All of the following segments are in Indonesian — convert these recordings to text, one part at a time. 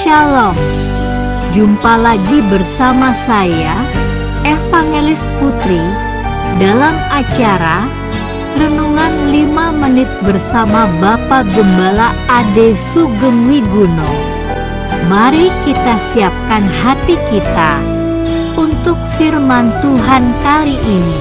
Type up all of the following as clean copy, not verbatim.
Shalom. Jumpa lagi bersama saya, Evangelis Putri, dalam acara Renungan 5 Menit bersama Bapak Gembala Ade Sugeng Wiguno. Mari kita siapkan hati kita untuk firman Tuhan kali ini.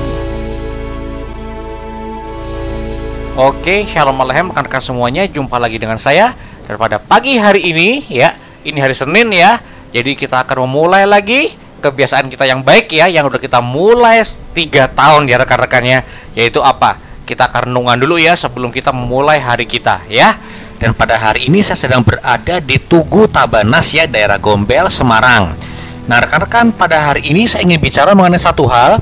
Oke, Shalom Aleichem rekan-rekan semuanya, jumpa lagi dengan saya. Dan pada pagi hari ini ya, ini hari Senin ya. Jadi kita akan memulai lagi kebiasaan kita yang baik ya, yang udah kita mulai 3 tahun ya rekan-rekannya. Yaitu apa? Kita akan renungan dulu ya sebelum kita memulai hari kita ya. Dan pada hari ini saya sedang berada di Tugu Tabanas ya, daerah Gombel, Semarang. Nah rekan-rekan, pada hari ini saya ingin bicara mengenai satu hal.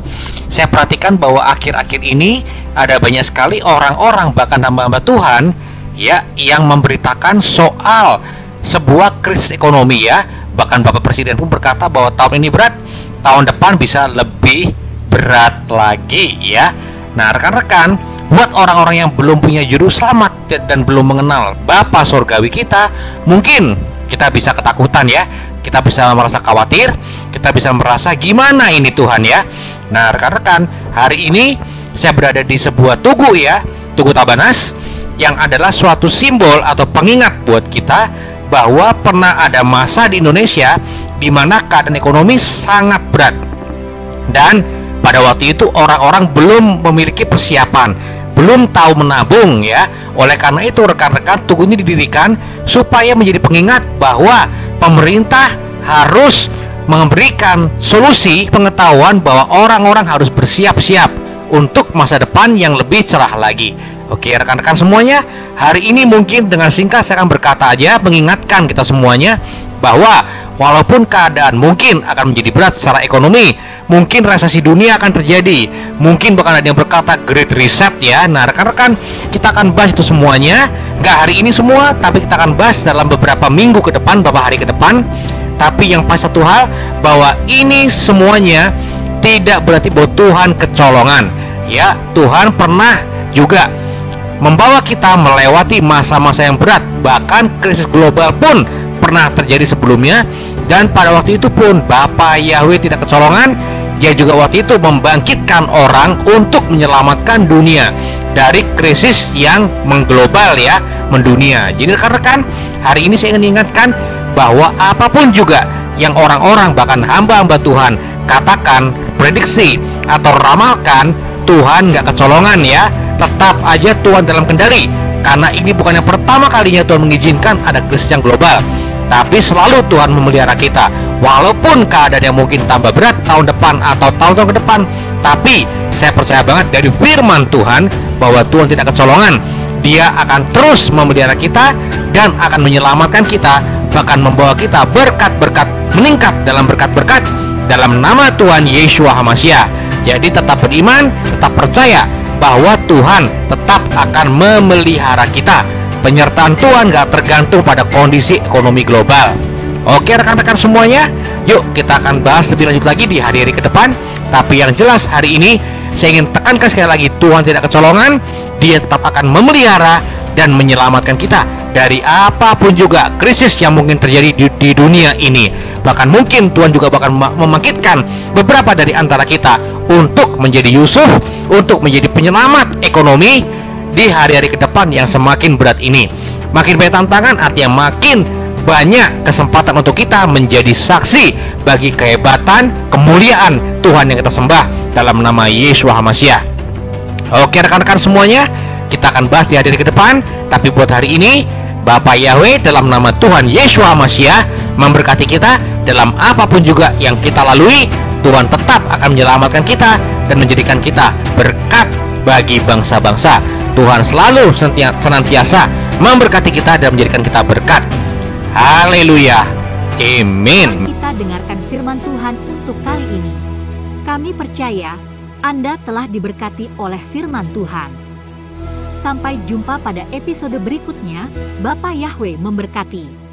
Saya perhatikan bahwa akhir-akhir ini ada banyak sekali orang-orang, bahkan hamba-hamba Tuhan ya, yang memberitakan soal sebuah krisis ekonomi ya. Bahkan Bapak Presiden pun berkata bahwa tahun ini berat, tahun depan bisa lebih berat lagi ya. Nah rekan-rekan, buat orang-orang yang belum punya juru selamat dan belum mengenal Bapa Surgawi kita, mungkin kita bisa ketakutan ya, kita bisa merasa khawatir, kita bisa merasa gimana ini Tuhan ya. Nah rekan-rekan, hari ini saya berada di sebuah tugu ya, Tugu Tabanas, yang adalah suatu simbol atau pengingat buat kita bahwa pernah ada masa di Indonesia di mana keadaan ekonomi sangat berat. Dan pada waktu itu orang-orang belum memiliki persiapan, belum tahu menabung ya. Oleh karena itu rekan-rekan, tugu ini didirikan supaya menjadi pengingat bahwa pemerintah harus memberikan solusi pengetahuan bahwa orang-orang harus bersiap-siap untuk masa depan yang lebih cerah lagi. Oke rekan-rekan semuanya, hari ini mungkin dengan singkat saya akan berkata aja, mengingatkan kita semuanya bahwa walaupun keadaan mungkin akan menjadi berat secara ekonomi, mungkin resesi dunia akan terjadi, mungkin bahkan ada yang berkata Great Reset ya. Nah rekan-rekan, kita akan bahas itu semuanya, nggak hari ini semua, tapi kita akan bahas dalam beberapa minggu ke depan, beberapa hari ke depan. Tapi yang pasti satu hal, bahwa ini semuanya tidak berarti bahwa Tuhan kecolongan ya. Tuhan pernah juga membawa kita melewati masa-masa yang berat, bahkan krisis global pun pernah terjadi sebelumnya. Dan pada waktu itu pun Bapa Yahweh tidak kecolongan. Dia juga waktu itu membangkitkan orang untuk menyelamatkan dunia dari krisis yang mengglobal ya, mendunia. Jadi rekan-rekan, hari ini saya ingin ingatkan bahwa apapun juga yang orang-orang bahkan hamba-hamba Tuhan katakan, prediksi atau ramalkan, Tuhan nggak kecolongan ya. Tetap aja Tuhan dalam kendali, karena ini bukan yang pertama kalinya Tuhan mengizinkan ada krisis yang global, tapi selalu Tuhan memelihara kita. Walaupun keadaan yang mungkin tambah berat tahun depan atau tahun-tahun ke depan, tapi saya percaya banget dari firman Tuhan bahwa Tuhan tidak kecolongan. Dia akan terus memelihara kita dan akan menyelamatkan kita, bahkan membawa kita berkat-berkat, meningkat dalam berkat-berkat dalam nama Tuhan Yeshua HaMashiach. Jadi tetap beriman, tetap percaya bahwa Tuhan tetap akan memelihara kita. Penyertaan Tuhan gak tergantung pada kondisi ekonomi global. Oke rekan-rekan semuanya, yuk kita akan bahas lebih lanjut lagi di hari-hari ke depan. Tapi yang jelas hari ini saya ingin tekankan sekali lagi, Tuhan tidak kecolongan. Dia tetap akan memelihara dan menyelamatkan kita dari apapun juga krisis yang mungkin terjadi di dunia ini. Bahkan mungkin Tuhan juga bahkan membangkitkan beberapa dari antara kita untuk menjadi Yusuf, untuk menjadi penyelamat ekonomi di hari-hari ke depan yang semakin berat ini. Makin banyak tantangan, artinya makin banyak kesempatan untuk kita menjadi saksi bagi kehebatan, kemuliaan Tuhan yang kita sembah dalam nama Yeshua HaMashiach. Oke rekan-rekan semuanya, kita akan bahas di hari-hari ke depan. Tapi buat hari ini, Bapa Yahweh dalam nama Tuhan Yeshua HaMashiach memberkati kita dalam apapun juga yang kita lalui. Tuhan tetap akan menyelamatkan kita dan menjadikan kita berkat bagi bangsa-bangsa. Tuhan selalu senantiasa memberkati kita dan menjadikan kita berkat. Haleluya, amin. Kita dengarkan firman Tuhan untuk kali ini. Kami percaya Anda telah diberkati oleh firman Tuhan. Sampai jumpa pada episode berikutnya. Bapa Yahweh memberkati.